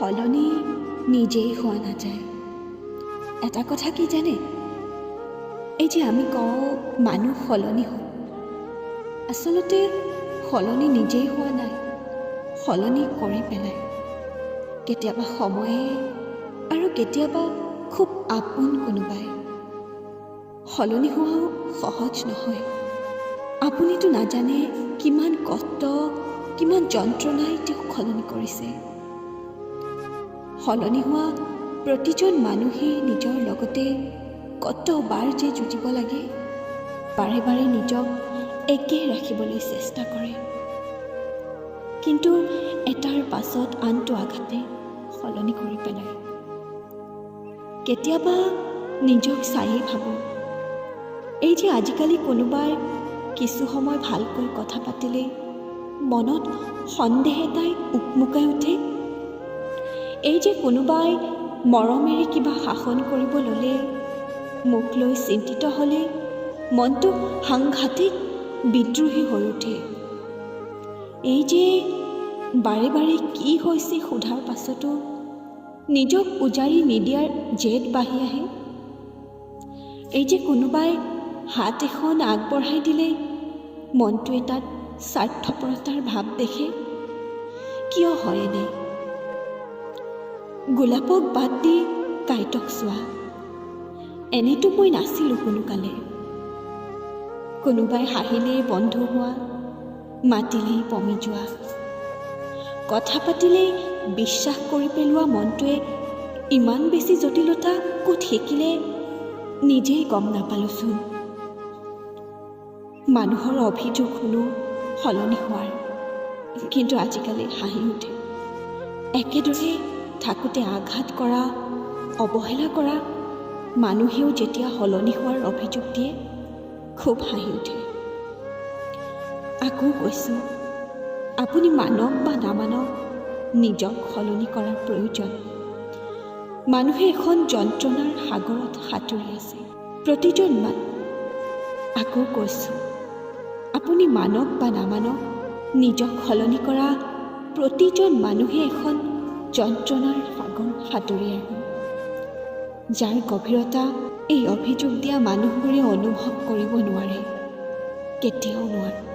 সলনি নিজেই হোৱা নাযায়। এটা কথা কি জানে, এই যে আমি কওঁ মানুহ সলনি হয়, আচলতে সলনি নিজেই হোৱা নাই, সলনি কৰি পেলায়। কেতিয়াবা সময়ে আৰু কেতিয়াবা খুব আপোন কোনোবাই। সলনি হোৱাও সহজ নহয়। আপুনিতো নাজানে কিমান কষ্ট, কিমান যন্ত্ৰণাই তেওঁক সলনি কৰিছে। সলনি হোৱা প্ৰতিজন মানুহেই নিজৰ লগতে কতবাৰ যে যুঁজিব লাগে, বাৰে বাৰে নিজক একে ৰাখিবলৈ চেষ্টা কৰে। কিন্তু এটাৰ পাছত আনটো আঘাতে সলনি কৰি পেলায়। কেতিয়াবা নিজক চায়েই ভাবোঁ, এই যে আজিকালি কোনোবাই কিছু সময় ভালকৈ কথা পাতিলেই মনত সন্দেহ এটাই উকমুকাই উঠে। এই যে কোনোবাই মৰমেৰে কিবা শাসন কৰিব ল'লে, মোক লৈ চিন্তিত হ'লে মনটো সাংঘাতিক বিদ্ৰোহী হৈ উঠে। এই যে বাৰে বাৰে কি হৈছে সোধাৰ পাছতো নিজক উজাৰি নিদিয়াৰ জেদ বাঢ়ি আহে। এই যে কোনোবাই হাত এখন আগবঢ়াই দিলে মনটোৱে তাত স্বাৰ্থপৰতাৰ ভাৱ দেখে। কিয় হয় এনে? গোলাপক বাদ দি কাঁইটক চোৱা, এনেতো মই নাছিলোঁ কোনোকালে। কোনোবাই হাঁহিলেই বন্ধ হোৱা, মাতিলেই পমি যোৱা, কথা পাতিলেই বিশ্বাস কৰি পেলোৱা মনটোৱে ইমান বেছি জটিলতা ক'ত শিকিলে নিজেই গম নাপালোচোন। মানুহৰ অভিযোগ শুনো সলনি হোৱাৰ, কিন্তু আজিকালি হাঁহি উঠে। একেদৰে থাকোঁতে আঘাত কৰা, অৱহেলা কৰা মানুহেও যেতিয়া সলনি হোৱাৰ অভিযোগ দিয়ে খুব হাঁহি উঠে। আকৌ কৈছোঁ, আপুনি মানক বা নামানক নিজক সলনি কৰাৰ প্ৰয়োজন। মানুহে এখন যন্ত্ৰণাৰ সাগৰত সাঁতুৰি আছে, প্ৰতিজন আকৌ কৈছোঁ, আপুনি মানক বা নামানক নিজক সলনি কৰা প্ৰতিজন মানুহে এখন যন্ত্ৰণাৰ সাগৰ সাঁতুৰি আহে, যাৰ গভীৰতা এই অভিযোগ দিয়া মানুহবোৰে অনুভৱ কৰিব নোৱাৰে, কেতিয়াও নোৱাৰে।